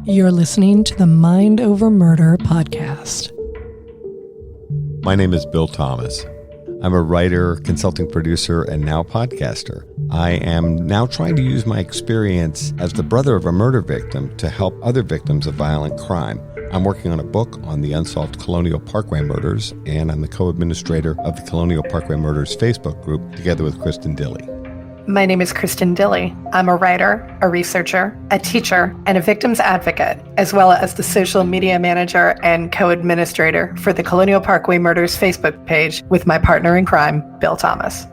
You're listening to the Mind Over Murder podcast. My name is Bill Thomas. I'm a writer, consulting producer, and now podcaster. I am now trying to use my experience as the brother of a murder victim to help other victims of violent crime. I'm working on a book on the unsolved Colonial Parkway Murders, and I'm the co-administrator of the Colonial Parkway Murders Facebook group together with Kristin Dilley. My name is Kristin Dilley. I'm a writer, a researcher, a teacher, and a victim's advocate, as well as the social media manager and co-administrator for the Colonial Parkway Murders Facebook page with my partner in crime, Bill Thomas.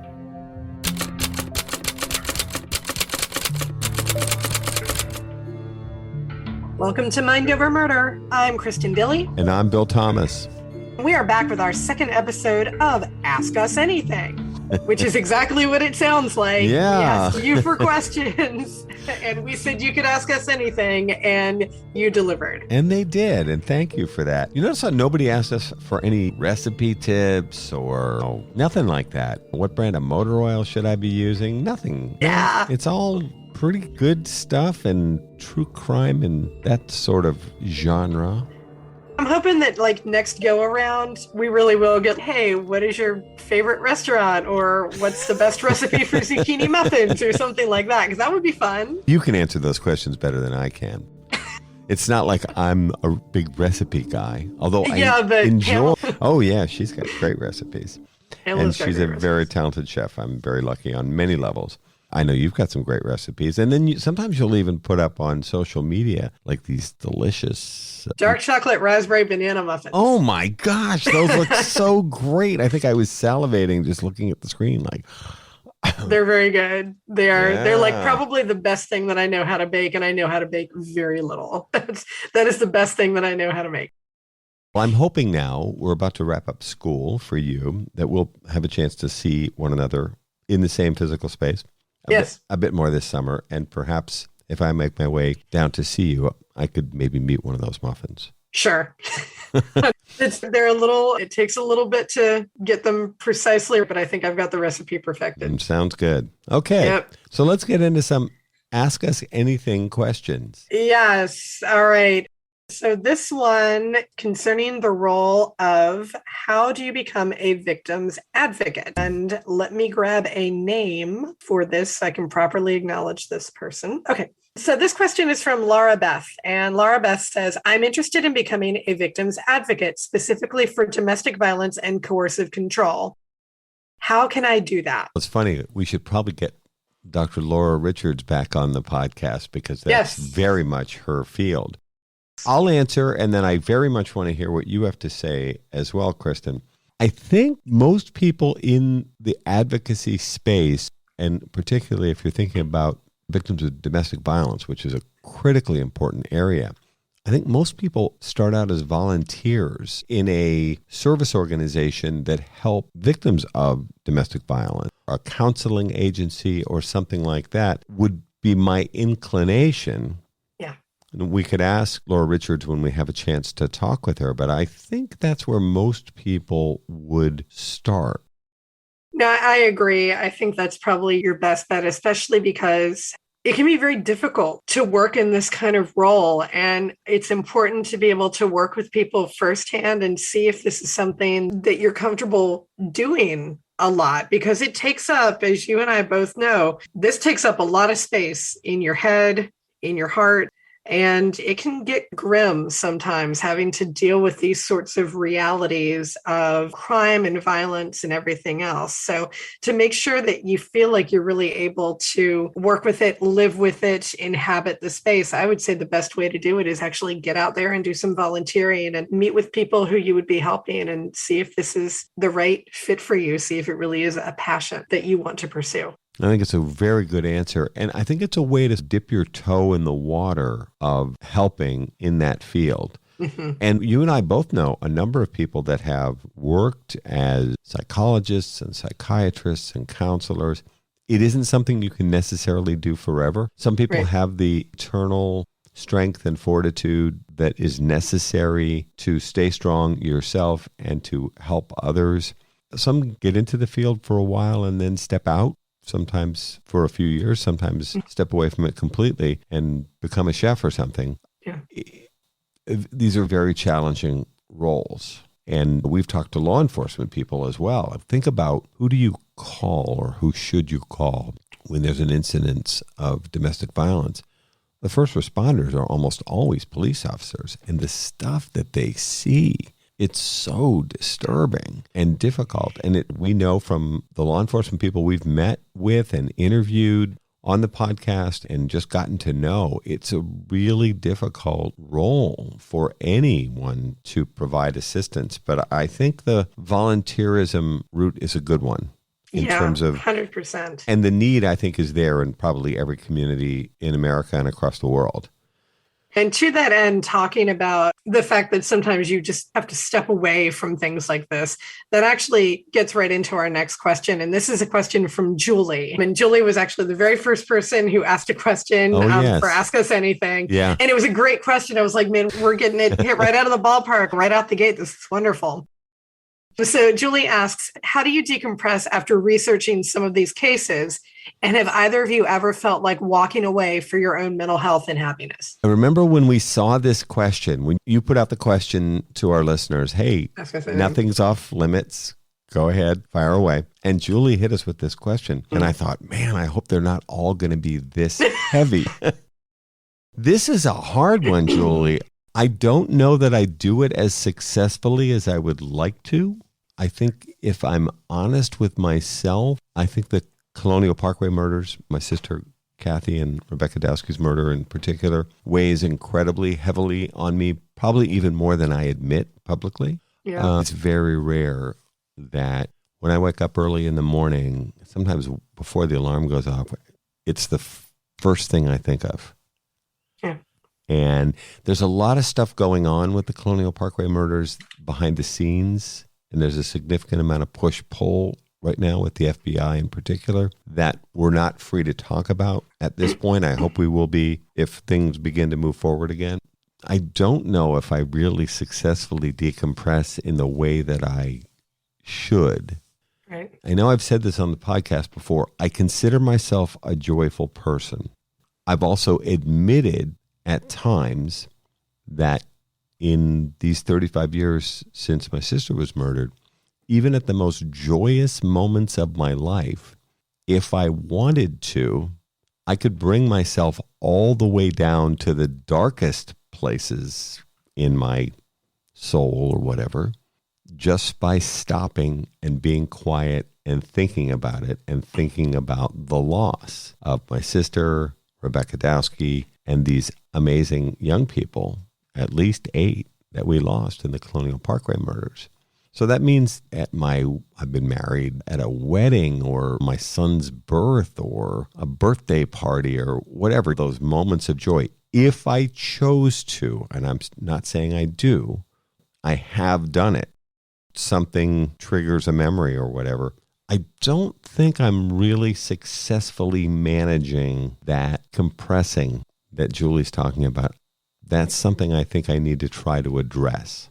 Welcome to Mind Over Murder. I'm Kristin Dilley. And I'm Bill Thomas. We are back with our second episode of Ask Us Anything, which is exactly what it sounds like. Yeah. We asked you for questions, and we said you could ask us anything, and you delivered. And they did, and thank you for that. You notice how nobody asked us for any recipe tips or nothing like that. What brand of motor oil should I be using? Nothing. Yeah. It's all pretty good stuff and true crime and that sort of genre. I'm hoping that next go around, we really will get, hey, what is your favorite restaurant? Or what's the best recipe for zucchini muffins or something like that? Because that would be fun. You can answer those questions better than I can. It's not like I'm a big recipe guy, although I enjoy. Oh, yeah, she's got great recipes. And she's a very talented chef. I'm very lucky on many levels. I know you've got some great recipes. And then sometimes you'll even put up on social media like these delicious dark chocolate raspberry banana muffins. Oh my gosh, those look so great. I think I was salivating just looking at the screen. They're very good. They are. Yeah. They're probably the best thing that I know how to bake, and I know how to bake very little. That is the best thing that I know how to make. Well, I'm hoping now we're about to wrap up school for you that we'll have a chance to see one another in the same physical space. A bit more this summer, and perhaps if I make my way down to see you, I could maybe meet one of those muffins. Sure. It takes a little bit to get them precisely, but I think I've got the recipe perfected. Sounds good. Okay. Yep. So let's get into some Ask Us Anything questions. Yes. All right. So this one concerning the role of how do you become a victim's advocate? And let me grab a name for this so I can properly acknowledge this person. Okay. So this question is from Laura Beth. And Laura Beth says, I'm interested in becoming a victim's advocate, specifically for domestic violence and coercive control. How can I do that? It's funny. We should probably get Dr. Laura Richards back on the podcast because that's very much her field. I'll answer, and then I very much want to hear what you have to say as well, Kristin. I think most people in the advocacy space, and particularly if you're thinking about victims of domestic violence, which is a critically important area, I think most people start out as volunteers in a service organization that help victims of domestic violence. A counseling agency or something like that would be my inclination. We could ask Laura Richards when we have a chance to talk with her, but I think that's where most people would start. No, I agree. I think that's probably your best bet, especially because it can be very difficult to work in this kind of role. And it's important to be able to work with people firsthand and see if this is something that you're comfortable doing a lot, because it takes up, as you and I both know, this takes up a lot of space in your head, in your heart. And it can get grim sometimes having to deal with these sorts of realities of crime and violence and everything else. So to make sure that you feel like you're really able to work with it, live with it, inhabit the space, I would say the best way to do it is actually get out there and do some volunteering and meet with people who you would be helping and see if this is the right fit for you, see if it really is a passion that you want to pursue. I think it's a very good answer. And I think it's a way to dip your toe in the water of helping in that field. Mm-hmm. And you and I both know a number of people that have worked as psychologists and psychiatrists and counselors. It isn't something you can necessarily do forever. Some people have the eternal strength and fortitude that is necessary to stay strong yourself and to help others. Some get into the field for a while and then step out. Sometimes for a few years, sometimes step away from it completely and become a chef or something. Yeah. these are very challenging roles. And we've talked to law enforcement people as well. Think about, who do you call or who should you call when there's an incident of domestic violence? The first responders are almost always police officers. And the stuff that they see, it's so disturbing and difficult. And we know from the law enforcement people we've met with and interviewed on the podcast and just gotten to know, it's a really difficult role for anyone to provide assistance. But I think the volunteerism route is a good one in terms of 100%. And the need, I think, is there in probably every community in America and across the world. And to that end, talking about the fact that sometimes you just have to step away from things like this, that actually gets right into our next question. And this is a question from Julie. And Julie was actually the very first person who asked a question for Ask Us Anything. Yeah. And it was a great question. I was like, man, we're getting it hit right out of the ballpark, right out the gate. This is wonderful. So Julie asks, how do you decompress after researching some of these cases? And have either of you ever felt like walking away for your own mental health and happiness? I remember when we saw this question, when you put out the question to our listeners, hey, nothing's off limits. Go ahead, fire away. And Julie hit us with this question. And I thought, man, I hope they're not all going to be this heavy. This is a hard one, Julie. I don't know that I do it as successfully as I would like to. I think if I'm honest with myself, I think the Colonial Parkway Murders, my sister Kathy and Rebecca Dowski's murder in particular, weighs incredibly heavily on me, probably even more than I admit publicly. Yeah. It's very rare that when I wake up early in the morning, sometimes before the alarm goes off, it's the first thing I think of. Yeah. And there's a lot of stuff going on with the Colonial Parkway Murders behind the scenes. And there's a significant amount of push-pull right now with the FBI in particular that we're not free to talk about at this point. I hope we will be if things begin to move forward again. I don't know if I really successfully decompress in the way that I should. Right. I know I've said this on the podcast before. I consider myself a joyful person. I've also admitted at times that in these 35 years since my sister was murdered, even at the most joyous moments of my life, if I wanted to, I could bring myself all the way down to the darkest places in my soul or whatever, just by stopping and being quiet and thinking about it and thinking about the loss of my sister, Rebecca Dowski, and these amazing young people, at least 8 that we lost in the Colonial Parkway Murders. So that means I've been married at a wedding or my son's birth or a birthday party or whatever, those moments of joy. If I chose to, and I'm not saying I do, I have done it. Something triggers a memory or whatever. I don't think I'm really successfully managing that compressing that Julie's talking about. That's something I think I need to try to address.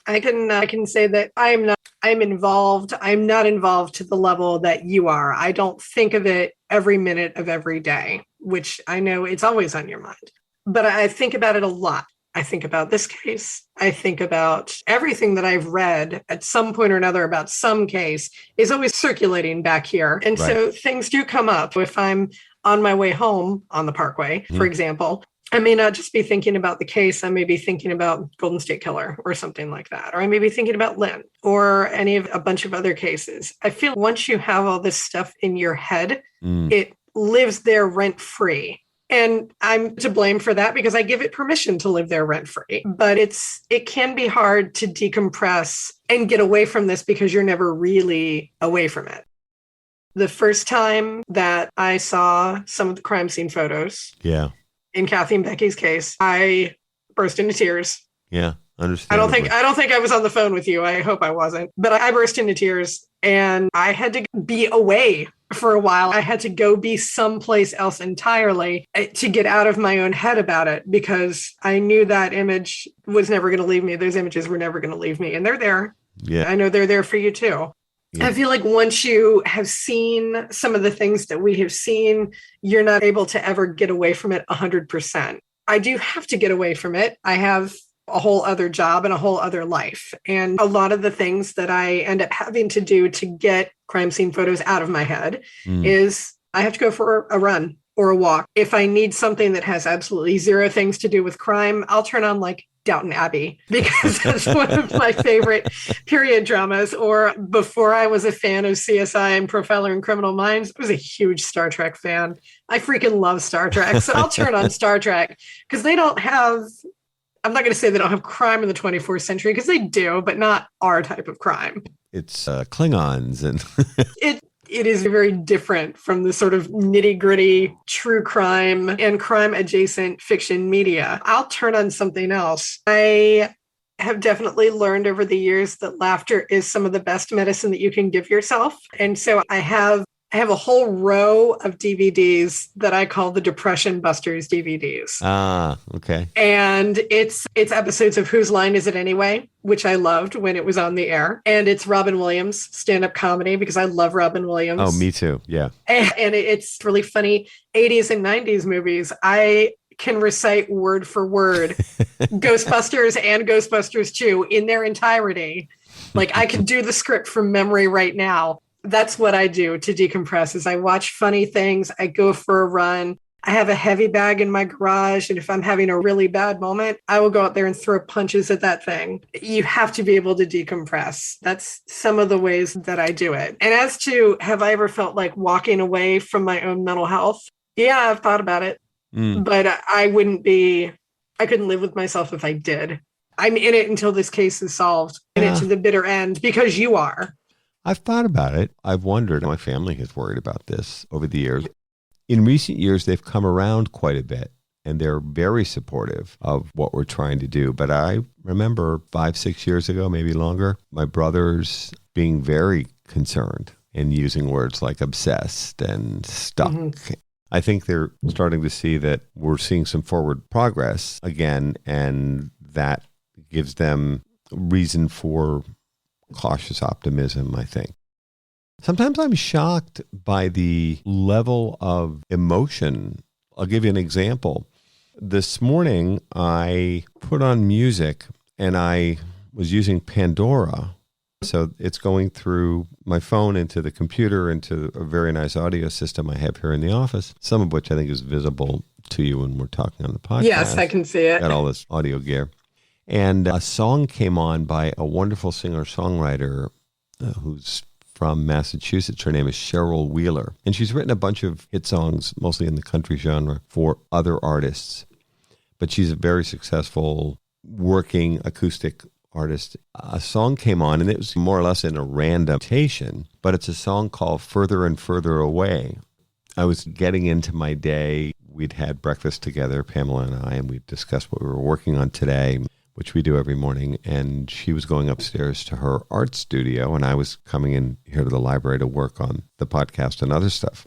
I can say that I'm involved. I'm not involved to the level that you are. I don't think of it every minute of every day, which I know it's always on your mind. But I think about it a lot. I think about this case. I think about everything that I've read at some point or another about some case is always circulating back here. And so things do come up. If I'm on my way home on the Parkway, for example, I may not just be thinking about the case. I may be thinking about Golden State Killer or something like that. Or I may be thinking about Lynn or a bunch of other cases. I feel once you have all this stuff in your head, it lives there rent free. And I'm to blame for that because I give it permission to live there rent free. But it can be hard to decompress and get away from this because you're never really away from it. The first time that I saw some of the crime scene photos. Yeah. In Kathy and Becky's case, I burst into tears. Yeah, understand. I don't think I was on the phone with you. I hope I wasn't. But I burst into tears and I had to be away for a while. I had to go be someplace else entirely to get out of my own head about it because I knew that image was never going to leave me. Those images were never going to leave me. And they're there. Yeah. I know they're there for you too. Yeah. I feel like once you have seen some of the things that we have seen, you're not able to ever get away from it 100%. I do have to get away from it. I have a whole other job and a whole other life. And a lot of the things that I end up having to do to get crime scene photos out of my head is I have to go for a run or a walk. If I need something that has absolutely zero things to do with crime, I'll turn on like Downton Abbey, because that's one of my favorite period dramas. Or before I was a fan of CSI and Profiler in Criminal Minds, I was a huge Star Trek fan. I freaking love Star Trek. So I'll turn on Star Trek because they don't have, I'm not going to say they don't have crime in the 24th century, because they do, but not our type of crime. It's Klingons and It is very different from the sort of nitty-gritty true crime and crime-adjacent fiction media. I'll turn on something else. I have definitely learned over the years that laughter is some of the best medicine that you can give yourself. And so I have a whole row of DVDs that I call the Depression Busters DVDs. Ah, okay. And it's episodes of Whose Line Is It Anyway, which I loved when it was on the air. And it's Robin Williams stand-up comedy, because I love Robin Williams. Oh, me too. Yeah. And it's really funny 80s and 90s movies. I can recite word for word Ghostbusters and Ghostbusters 2 in their entirety. Like, I could do the script from memory right now. That's what I do to decompress, is I watch funny things. I go for a run. I have a heavy bag in my garage. And if I'm having a really bad moment, I will go out there and throw punches at that thing. You have to be able to decompress. That's some of the ways that I do it. And as to, have I ever felt like walking away from my own mental health? Yeah, I've thought about it, but I couldn't live with myself if I did. I'm in it until this case is solved, in it to the bitter end, because you are. I've thought about it. I've wondered. My family has worried about this over the years. In recent years, they've come around quite a bit, and they're very supportive of what we're trying to do. But I remember 5-6 years ago, maybe longer, my brothers being very concerned and using words like obsessed and stuck. I think they're starting to see that we're seeing some forward progress again, and that gives them reason for cautious optimism, I think. Sometimes I'm shocked by the level of emotion. I'll give you an example. This morning, I put on music, and I was using Pandora. So it's going through my phone into the computer, into a very nice audio system I have here in the office, some of which I think is visible to you when we're talking on the podcast. Yes, I can see it. Got all this audio gear. And a song came on by a wonderful singer-songwriter who's from Massachusetts. Her name is Cheryl Wheeler. And she's written a bunch of hit songs, mostly in the country genre, for other artists. But she's a very successful working acoustic artist. A song came on, and it was more or less in a random rotation, but it's a song called Further and Further Away. I was getting into my day. We'd had breakfast together, Pamela and I, and we discussed what we were working on today, which we do every morning. And she was going upstairs to her art studio, and I was coming in here to the library to work on the podcast and other stuff.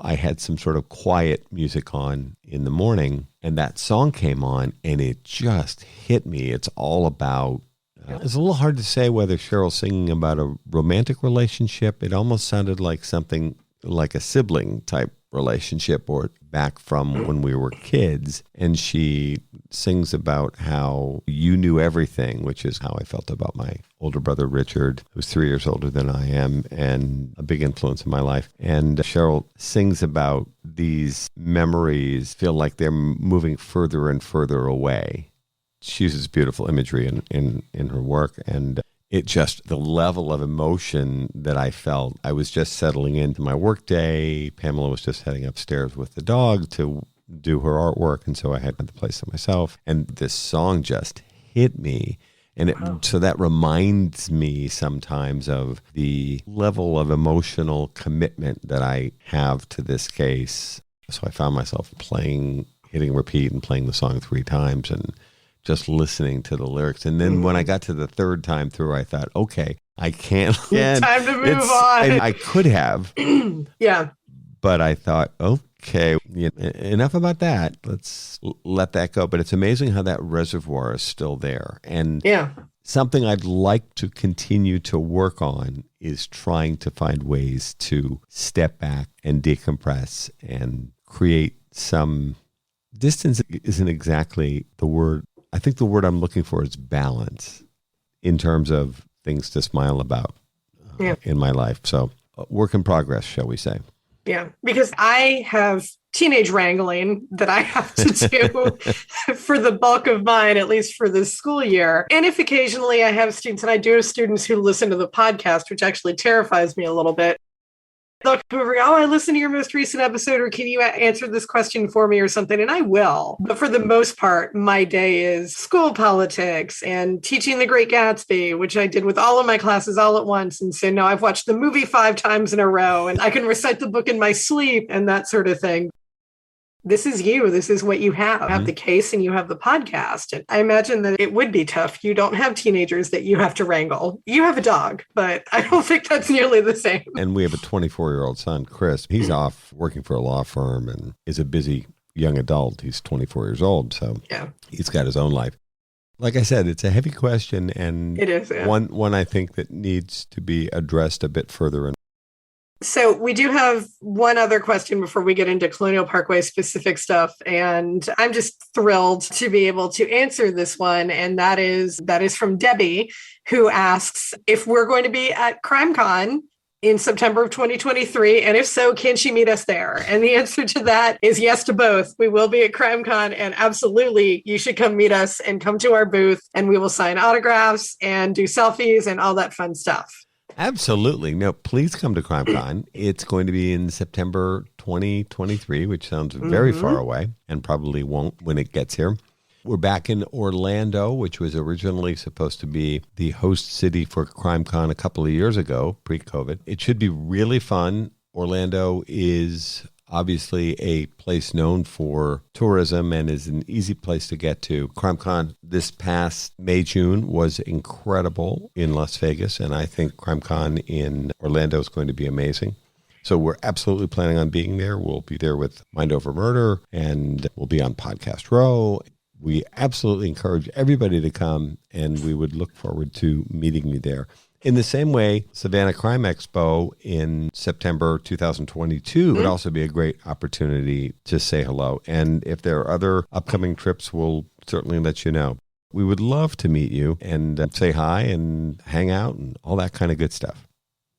I had some sort of quiet music on in the morning, and that song came on, and it just hit me. It's all about, it's a little hard to say whether Cheryl's singing about a romantic relationship. It almost sounded like something like a sibling type relationship, or back from when we were kids. And she sings about how you knew everything, which is how I felt about my older brother, Richard, who's 3 years older than I am and a big influence in my life. And Cheryl sings about these memories feel like they're moving further and further away. She uses beautiful imagery in her work, and it just, the level of emotion that I felt, I was just settling into my work day. Pamela was just heading upstairs with the dog to do her artwork, and so I had the place to myself. And this song just hit me. And so that reminds me sometimes of the level of emotional commitment that I have to this case. So I found myself hitting repeat and playing the song 3 times and just listening to the lyrics. And then when I got to the 3rd time through, I thought, okay, I can't. Time to move on. I could have. Yeah. But I thought, okay, enough about that. Let's let that go. But it's amazing how that reservoir is still there. And something I'd like to continue to work on is trying to find ways to step back and decompress and create some distance. Isn't exactly the word I think the word I'm looking for is balance in terms of things to smile about in my life. So work in progress, shall we say. Yeah, because I have teenage wrangling that I have to do for the bulk of mine, at least for this school year. And if occasionally I have students, and I do have students who listen to the podcast, which actually terrifies me a little bit, they'll come over, I listened to your most recent episode, or can you answer this question for me or something? And I will. But for the most part, my day is school politics and teaching The Great Gatsby, which I did with all of my classes all at once. And so now I've watched the movie 5 times in a row, and I can recite the book in my sleep and that sort of thing. This is you. This is what you have. You have the case and you have the podcast. And I imagine that it would be tough. You don't have teenagers that you have to wrangle. You have a dog, but I don't think that's nearly the same. And we have a 24-year-old son, Chris. He's off working for a law firm and is a busy young adult. He's 24 years old, so he's got his own life. Like I said, it's a heavy question, and it is one I think that needs to be addressed a bit further. So we do have one other question before we get into Colonial Parkway specific stuff. And I'm just thrilled to be able to answer this one. And that is from Debbie, who asks if we're going to be at CrimeCon in September of 2023. And if so, can she meet us there? And the answer to that is yes to both. We will be at CrimeCon, and absolutely, you should come meet us and come to our booth, and we will sign autographs and do selfies and all that fun stuff. Absolutely. No, please come to CrimeCon. It's going to be in September 2023, which sounds very far away and probably won't when it gets here. We're back in Orlando, which was originally supposed to be the host city for CrimeCon a couple of years ago, pre-COVID. It should be really fun. Orlando is obviously a place known for tourism and is an easy place to get to. CrimeCon this past May, June was incredible in Las Vegas, and I think CrimeCon in Orlando is going to be amazing. So we're absolutely planning on being there. We'll be there with Mind Over Murder, and we'll be on Podcast Row. We absolutely encourage everybody to come, and we would look forward to meeting you there. In the same way, Savannah Crime Expo in September 2022 would also be a great opportunity to say hello. And if there are other upcoming trips, we'll certainly let you know. We would love to meet you and say hi and hang out and all that kind of good stuff.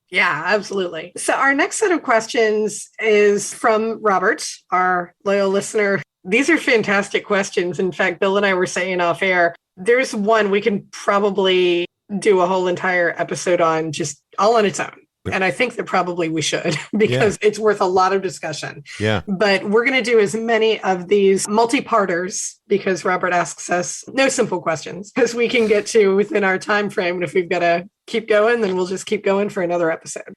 Yeah, absolutely. So our next set of questions is from Robert, our loyal listener. These are fantastic questions. In fact, Bill and I were saying off air, there's one we can probably do a whole entire episode on, just all on its own. And I think that probably we should, because it's worth a lot of discussion. Yeah. But we're going to do as many of these multi-parters, because Robert asks us no simple questions, because we can get to within our time frame. And if we've got to keep going, then we'll just keep going for another episode.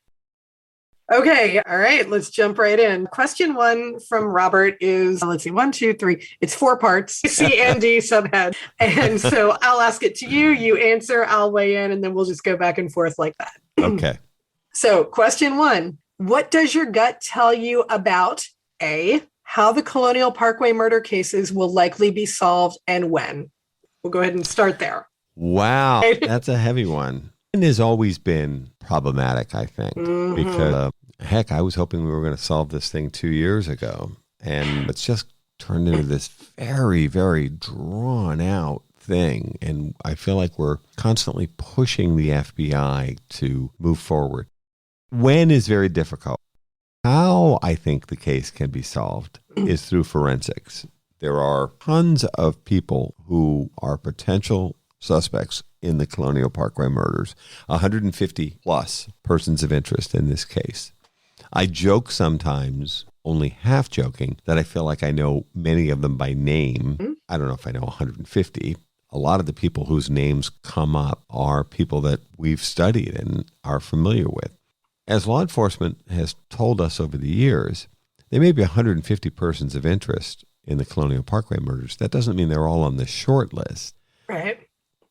Okay. All right. Let's jump right in. Question 1 from Robert is, let's see, 1, 2, 3. It's 4 parts, C and D subhead. And so I'll ask it to you, you answer, I'll weigh in, and then we'll just go back and forth like that. Okay. So question 1, what does your gut tell you about A, how the Colonial Parkway murder cases will likely be solved and when? We'll go ahead and start there. Wow. That's a heavy one. It has always been problematic, I think, because heck, I was hoping we were going to solve this thing 2 years ago, and it's just turned into this very, very drawn out thing. And I feel like we're constantly pushing the FBI to move forward. When is very difficult. How I think the case can be solved is through forensics. There are tons of people who are potential suspects in the Colonial Parkway murders, 150 plus persons of interest in this case. I joke sometimes, only half joking, that I feel like I know many of them by name. I don't know if I know 150. A lot of the people whose names come up are people that we've studied and are familiar with. As law enforcement has told us over the years, there may be 150 persons of interest in the Colonial Parkway murders. That doesn't mean they're all on the short list. Right.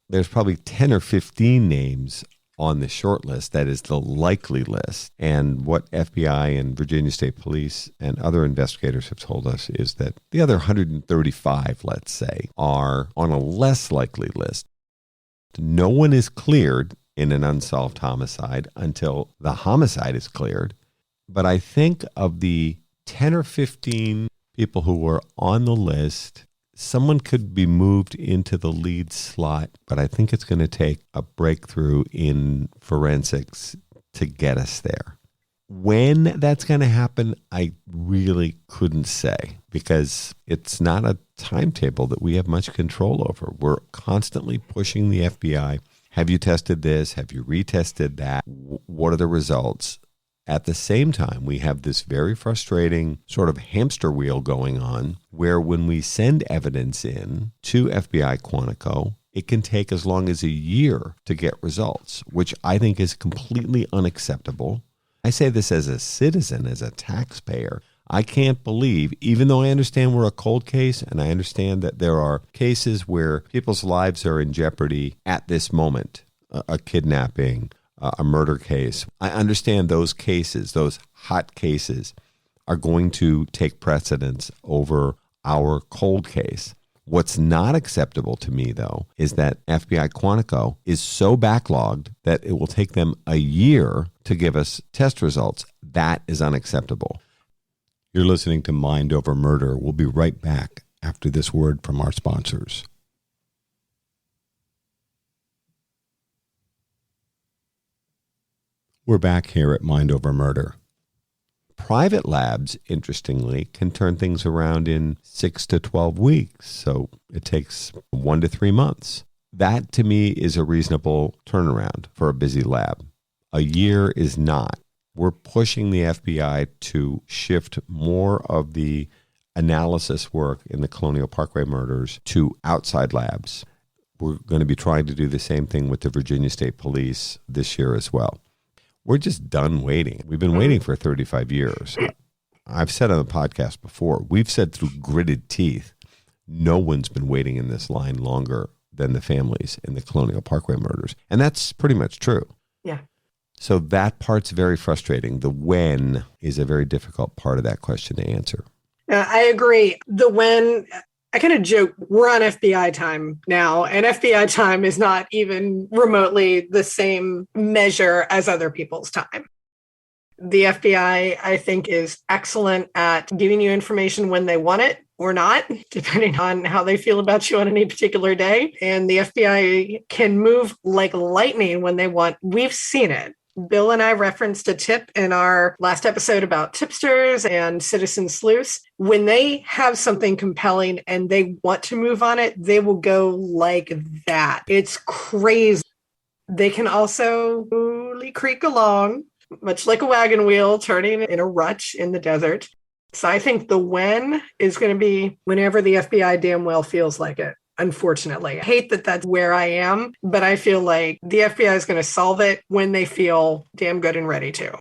There's probably 10 or 15 names on the short list that is the likely list. And what FBI and Virginia State Police and other investigators have told us is that the other 135, let's say, are on a less likely list. No one is cleared in an unsolved homicide until the homicide is cleared. But I think of the 10 or 15 people who were on the list, someone could be moved into the lead slot, but I think it's going to take a breakthrough in forensics to get us there. When that's going to happen, I really couldn't say, because it's not a timetable that we have much control over. We're constantly pushing the FBI. Have you tested this? Have you retested that? What are the results? At the same time, we have this very frustrating sort of hamster wheel going on, where when we send evidence in to FBI Quantico, it can take as long as a year to get results, which I think is completely unacceptable. I say this as a citizen, as a taxpayer. I can't believe, even though I understand we're a cold case, and I understand that there are cases where people's lives are in jeopardy at this moment, a kidnapping, a murder case. I understand those cases, those hot cases, are going to take precedence over our cold case. What's not acceptable to me, though, is that FBI Quantico is so backlogged that it will take them a year to give us test results. That is unacceptable. You're listening to Mind Over Murder. We'll be right back after this word from our sponsors. We're back here at Mind Over Murder. Private labs, interestingly, can turn things around in 6 to 12 weeks. So it takes 1 to 3 months. That, to me, is a reasonable turnaround for a busy lab. A year is not. We're pushing the FBI to shift more of the analysis work in the Colonial Parkway murders to outside labs. We're going to be trying to do the same thing with the Virginia State Police this year as well. We're just done waiting. We've been waiting for 35 years. I've said on the podcast before, we've said through gritted teeth, no one's been waiting in this line longer than the families in the Colonial Parkway murders. And that's pretty much true. Yeah. So that part's very frustrating. The when is a very difficult part of that question to answer. I agree. The when, I kind of joke, we're on FBI time now, and FBI time is not even remotely the same measure as other people's time. The FBI, I think, is excellent at giving you information when they want it or not, depending on how they feel about you on any particular day. And the FBI can move like lightning when they want. We've seen it. Bill and I referenced a tip in our last episode about tipsters and citizen sleuths. When they have something compelling and they want to move on it, they will go like that. It's crazy. They can also slowly creak along, much like a wagon wheel turning in a rut in the desert. So I think the when is going to be whenever the FBI damn well feels like it. Unfortunately, I hate that that's where I am, but I feel like the FBI is going to solve it when they feel damn good and ready to.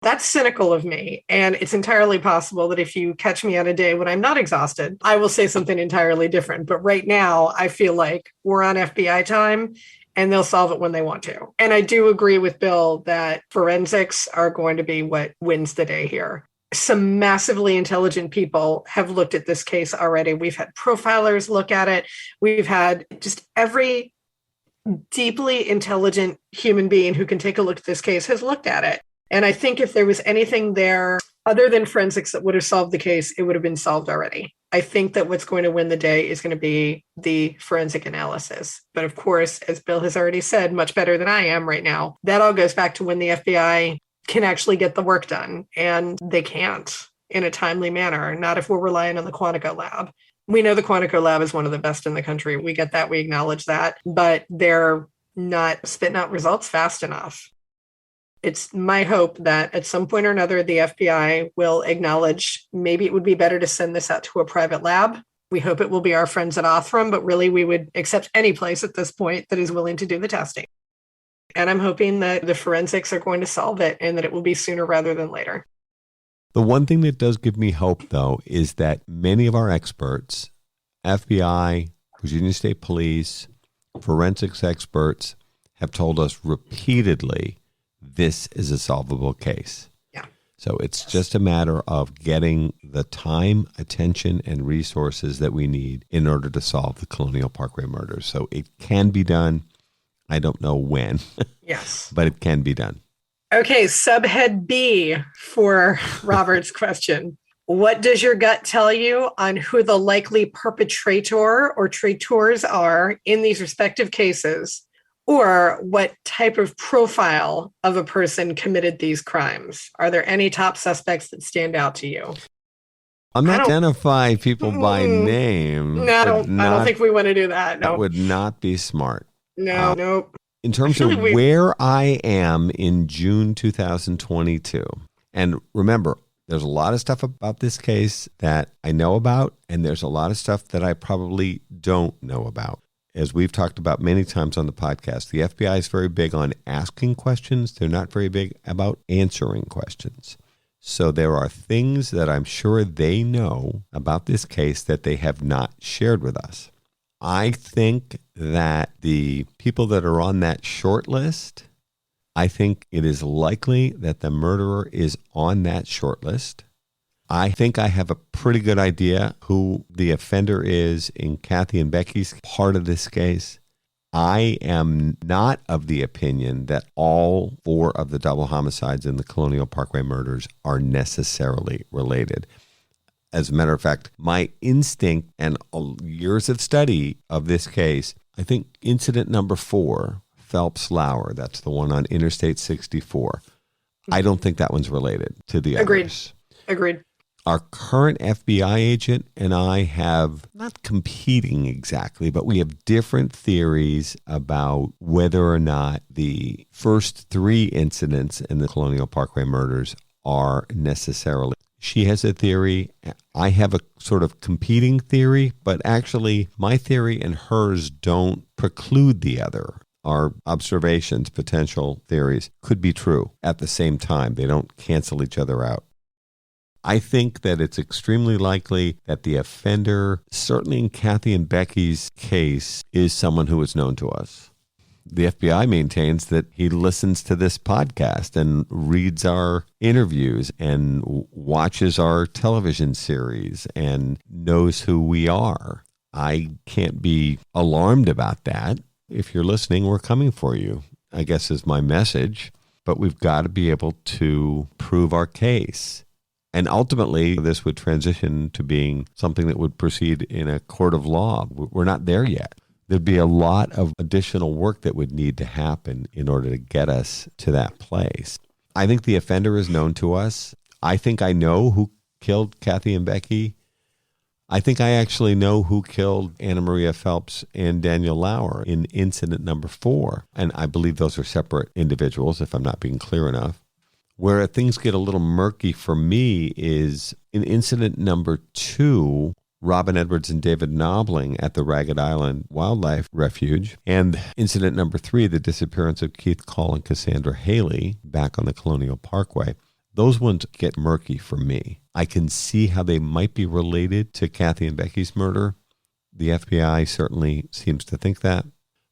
That's cynical of me. And it's entirely possible that if you catch me on a day when I'm not exhausted, I will say something entirely different. But right now, I feel like we're on FBI time and they'll solve it when they want to. And I do agree with Bill that forensics are going to be what wins the day here. Some massively intelligent people have looked at this case already. We've had profilers look at it. We've had just every deeply intelligent human being who can take a look at this case has looked at it. And I think if there was anything there other than forensics that would have solved the case, it would have been solved already. I think that what's going to win the day is going to be the forensic analysis. But of course, as Bill has already said, much better than I am right now, that all goes back to when the FBI can actually get the work done. And they can't in a timely manner, not if we're relying on the Quantico lab. We know the Quantico lab is one of the best in the country. We get that. We acknowledge that. But they're not spitting out results fast enough. It's my hope that at some point or another, the FBI will acknowledge maybe it would be better to send this out to a private lab. We hope it will be our friends at Othram, but really we would accept any place at this point that is willing to do the testing. And I'm hoping that the forensics are going to solve it and that it will be sooner rather than later. The one thing that does give me hope, though, is that many of our experts, FBI, Virginia State Police, forensics experts, have told us repeatedly this is a solvable case. Yeah. So it's just a matter of getting the time, attention, and resources that we need in order to solve the Colonial Parkway murders. So it can be done. I don't know when. Yes. But it can be done. Okay, subhead B for Robert's question. What does your gut tell you on who the likely perpetrator or traitors are in these respective cases? Or what type of profile of a person committed these crimes? Are there any top suspects that stand out to you? I'm not identify people by name. No, I don't think we want to do that. No. That would not be smart. No, nope. In terms of where I am in June 2022, and remember, there's a lot of stuff about this case that I know about, and there's a lot of stuff that I probably don't know about. As we've talked about many times on the podcast, the FBI is very big on asking questions. They're not very big about answering questions. So there are things that I'm sure they know about this case that they have not shared with us. I think that the people that are on that short list, I think it is likely that the murderer is on that short list. I think I have a pretty good idea who the offender is in Kathy and Becky's part of this case. I am not of the opinion that all 4 of the double homicides in the Colonial Parkway murders are necessarily related. As a matter of fact, my instinct and years of study of this case, I think incident number 4, Phelps Lauer, that's the one on Interstate 64. I don't think that one's related to the others. Agreed. Our current FBI agent and I have not competing exactly, but we have different theories about whether or not the first 3 incidents in the Colonial Parkway murders are necessarily. She has a theory. I have a sort of competing theory, but actually my theory and hers don't preclude the other. Our observations, potential theories could be true at the same time. They don't cancel each other out. I think that it's extremely likely that the offender, certainly in Kathy and Becky's case, is someone who is known to us. The FBI maintains that he listens to this podcast and reads our interviews and watches our television series and knows who we are. I can't be alarmed about that. If you're listening, we're coming for you, I guess is my message. But we've got to be able to prove our case. And ultimately, this would transition to being something that would proceed in a court of law. We're not there yet. There'd be a lot of additional work that would need to happen in order to get us to that place. I think the offender is known to us. I think I know who killed Kathy and Becky. I think I actually know who killed Anna Maria Phelps and Daniel Lauer in incident number 4. And I believe those are separate individuals, if I'm not being clear enough. Where things get a little murky for me is in incident number 2, Robin Edwards and David Knobling at the Ragged Island Wildlife Refuge, and incident number 3, the disappearance of Keith Call and Cassandra Haley back on the Colonial Parkway. Those ones get murky for me. I can see how they might be related to Kathy and Becky's murder. The FBI certainly seems to think that.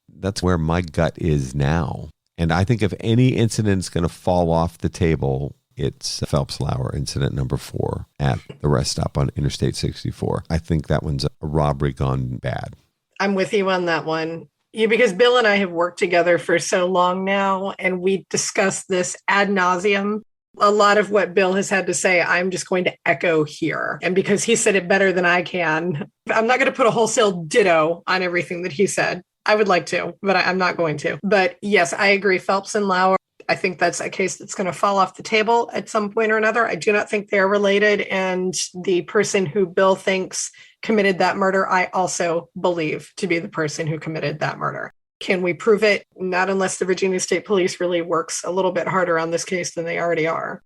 That's where my gut is now. And I think if any incident is going to fall off the table, it's Phelps Lauer incident number 4 at the rest stop on Interstate 64. I think that one's a robbery gone bad. I'm with you on that one. Because Bill and I have worked together for so long now, and we discuss this ad nauseum. A lot of what Bill has had to say, I'm just going to echo here. And because he said it better than I can, I'm not going to put a wholesale ditto on everything that he said. I would like to, but I'm not going to. But yes, I agree. Phelps and Lauer, I think that's a case that's going to fall off the table at some point or another. I do not think they're related. And the person who Bill thinks committed that murder, I also believe to be the person who committed that murder. Can we prove it? Not unless the Virginia State Police really works a little bit harder on this case than they already are.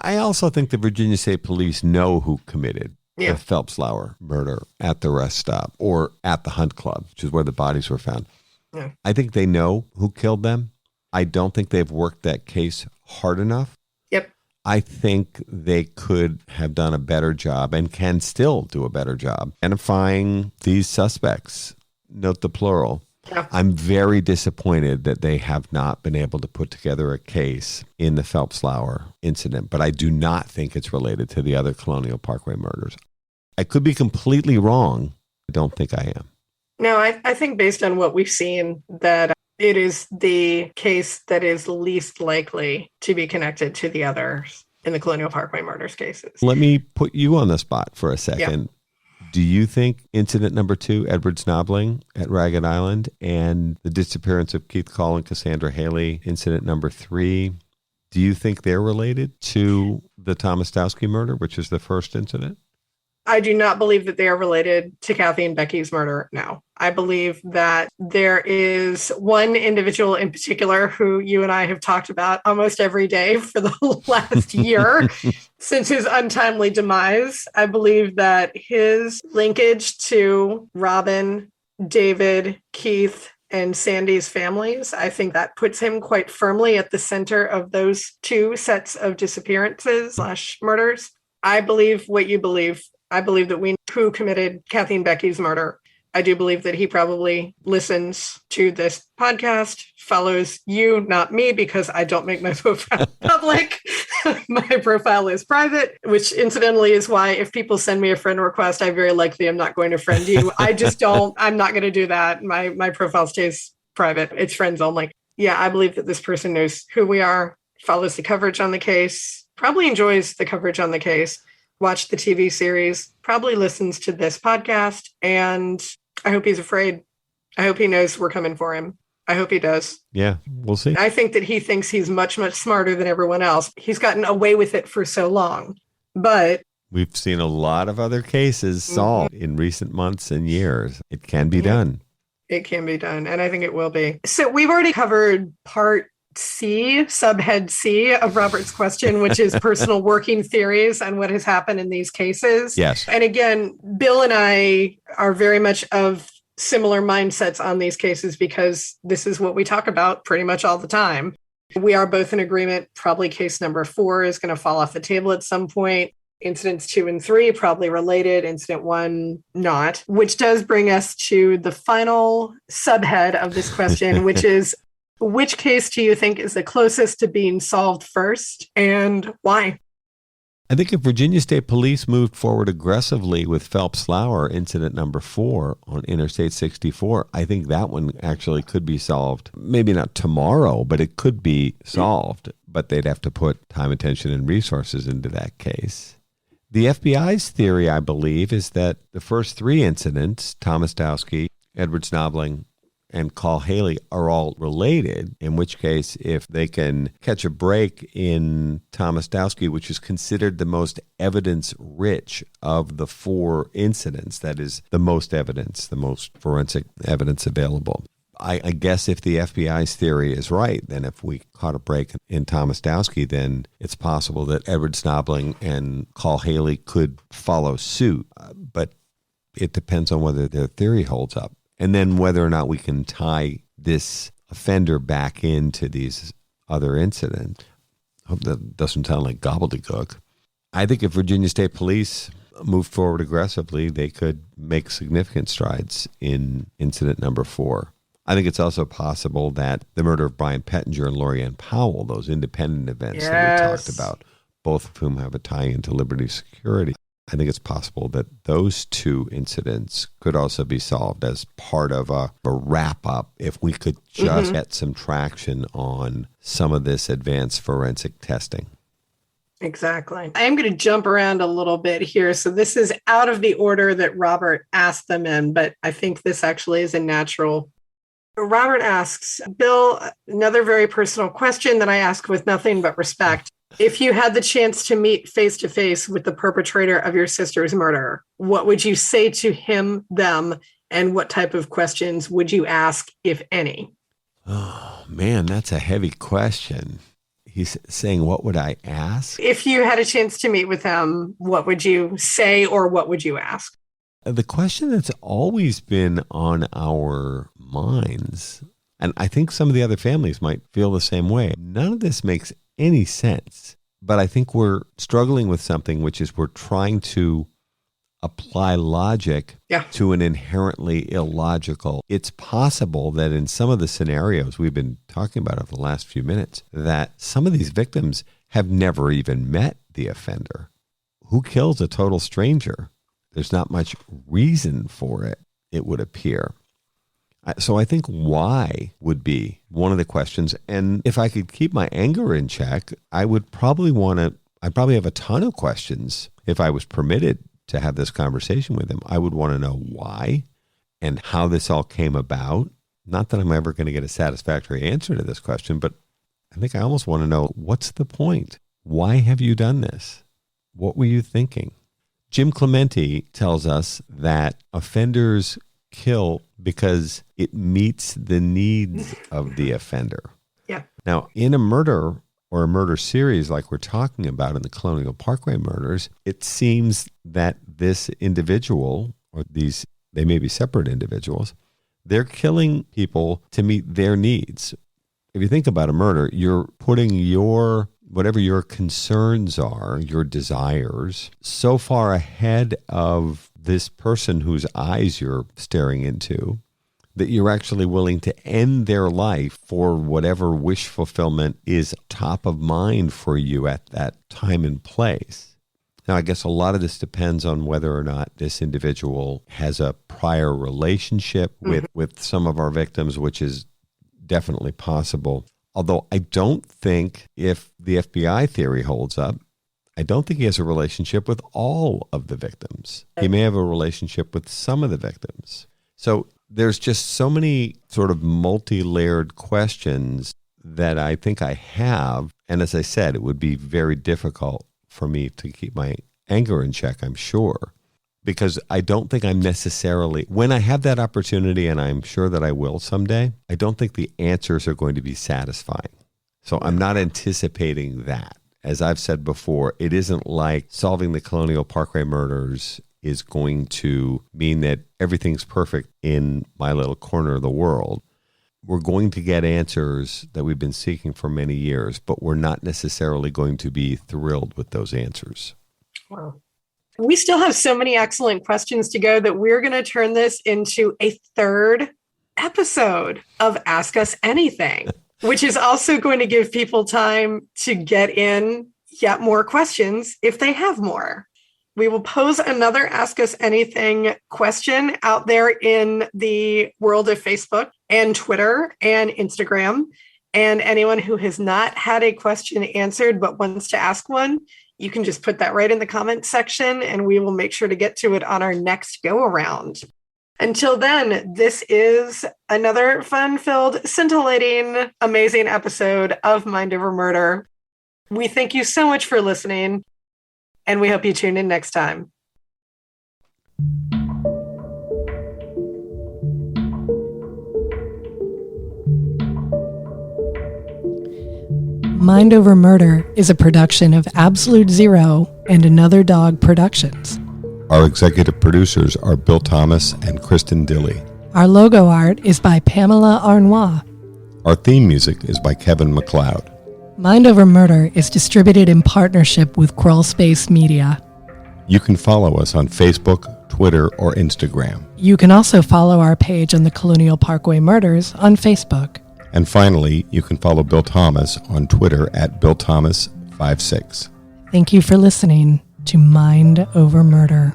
I also think the Virginia State Police know who committed the Phelps Lauer murder at the rest stop or at the Hunt Club, which is where the bodies were found. Yeah. I think they know who killed them. I don't think they've worked that case hard enough. Yep. I think they could have done a better job and can still do a better job identifying these suspects. Note the plural. Yeah. I'm very disappointed that they have not been able to put together a case in the Phelps Lauer incident, but I do not think it's related to the other Colonial Parkway murders. I could be completely wrong. I don't think I am. No, I think based on what we've seen, that it is the case that is least likely to be connected to the others. in the Colonial Parkway Murders cases. Let me put you on the spot for a second. Yeah. Do you think incident number 2, Edward Snobling at Ragged Island, and the disappearance of Keith Call and Cassandra Haley, incident number 3, do you think they're related to the Tomasztowski murder, which is the first incident? I do not believe that they are related to Kathy and Becky's murder. No, I believe that there is one individual in particular who you and I have talked about almost every day for the last year since his untimely demise. I believe that his linkage to Robin, David, Keith, and Sandy's families, I think that puts him quite firmly at the center of those 2 sets of disappearances/murders. I believe what you believe. I believe that we know who committed Kathy and Becky's murder. I do believe that he probably listens to this podcast, follows you, not me, because I don't make my profile public. My profile is private, which incidentally is why if people send me a friend request, I very likely am not going to friend you. I just don't, I'm not going to do that. My profile stays private. It's friends only. Yeah, I believe that this person knows who we are, follows the coverage on the case, probably enjoys the coverage on the case, watched the TV series, probably listens to this podcast, and I hope he's afraid. I hope he knows we're coming for him. I hope he does. Yeah, we'll see. I think that he thinks he's much, much smarter than everyone else. He's gotten away with it for so long, but we've seen a lot of other cases solved in recent months and years. It can be done. It can be done, and I think it will be. So we've already covered part C, subhead C of Robert's question, which is personal working theories on what has happened in these cases. Yes. And again, Bill and I are very much of similar mindsets on these cases because this is what we talk about pretty much all the time. We are both in agreement. Probably case number 4 is going to fall off the table at some point. Incidents 2 and 3 probably related. Incident 1 not, which does bring us to the final subhead of this question, which is, which case do you think is the closest to being solved first and why? I think if Virginia State Police moved forward aggressively with Phelps-Lauer, incident number 4 on Interstate 64, I think that one actually could be solved. Maybe not tomorrow, but it could be solved. But they'd have to put time, attention, and resources into that case. The FBI's theory, I believe, is that the first 3 incidents, Tomasztowski, Edward Snobling, and Call Haley, are all related, in which case, if they can catch a break in Tomasztowski, which is considered the most evidence-rich of the 4 incidents, that is the most evidence, the most forensic evidence available. I guess if the FBI's theory is right, then if we caught a break in Tomasztowski, then it's possible that Edward Snobling and Call Haley could follow suit. But it depends on whether their theory holds up. And then whether or not we can tie this offender back into these other incidents. I hope that doesn't sound like gobbledygook. I think if Virginia State Police moved forward aggressively, they could make significant strides in incident number 4. I think it's also possible that the murder of Brian Pettinger and Lorianne Powell, those independent events that we talked about, both of whom have a tie into Liberty Security, I think it's possible that those 2 incidents could also be solved as part of a wrap-up if we could just get some traction on some of this advanced forensic testing. Exactly. I am going to jump around a little bit here. So this is out of the order that Robert asked them in, but I think this actually is a natural. Robert asks, Bill, another very personal question that I ask with nothing but respect. If you had the chance to meet face-to-face with the perpetrator of your sister's murder, what would you say to him, them, and what type of questions would you ask, if any? Oh, man, that's a heavy question. He's saying, what would I ask? If you had a chance to meet with him, what would you say or what would you ask? The question that's always been on our minds, and I think some of the other families might feel the same way, none of this makes any sense, but I think we're struggling with something, which is we're trying to apply logic to an inherently illogical. It's possible that in some of the scenarios we've been talking about over the last few minutes, that some of these victims have never even met the offender. Who kills a total stranger? There's not much reason for it, it would appear. So I think why would be one of the questions. And if I could keep my anger in check, I would probably want to I probably have a ton of questions. If I was permitted to have this conversation with him, I would want to know why and how this all came about. Not that I'm ever going to get a satisfactory answer to this question, but I think I almost want to know, what's the point? Why have you done this? What were you thinking? Jim Clemente tells us that offenders kill because it meets the needs of the offender. Yeah. Now, in a murder or a murder series like we're talking about in the Colonial Parkway Murders, it seems that this individual, or these, they may be separate individuals, they're killing people to meet their needs. If you think about a murder, you're putting whatever your concerns are, your desires, so far ahead of this person whose eyes you're staring into that you're actually willing to end their life for whatever wish fulfillment is top of mind for you at that time and place. Now, I guess a lot of this depends on whether or not this individual has a prior relationship with some of our victims, which is definitely possible. Although I don't think, if the FBI theory holds up, I don't think he has a relationship with all of the victims. He may have a relationship with some of the victims. So there's just so many sort of multi-layered questions that I think I have. And as I said, it would be very difficult for me to keep my anger in check, I'm sure, because I don't think I'm necessarily, when I have that opportunity, and I'm sure that I will someday, I don't think the answers are going to be satisfying. So I'm not anticipating that. As I've said before, it isn't like solving the Colonial Parkway murders is going to mean that everything's perfect in my little corner of the world. We're going to get answers that we've been seeking for many years, but we're not necessarily going to be thrilled with those answers. Wow. We still have so many excellent questions to go that we're going to turn this into a third episode of Ask Us Anything, which is also going to give people time to get in yet more questions if they have more. We will pose another Ask Us Anything question out there in the world of Facebook and Twitter and Instagram. And anyone who has not had a question answered but wants to ask one, you can just put that right in the comments section and we will make sure to get to it on our next go around. Until then, this is another fun-filled, scintillating, amazing episode of Mind Over Murder. We thank you so much for listening. And we hope you tune in next time. Mind Over Murder is a production of Absolute Zero and Another Dog Productions. Our executive producers are Bill Thomas and Kristin Dilley. Our logo art is by Pamela Arnois. Our theme music is by Kevin MacLeod. Mind Over Murder is distributed in partnership with Crawl Space Media. You can follow us on Facebook, Twitter, or Instagram. You can also follow our page on the Colonial Parkway Murders on Facebook. And finally, you can follow Bill Thomas on Twitter at BillThomas56. Thank you for listening to Mind Over Murder.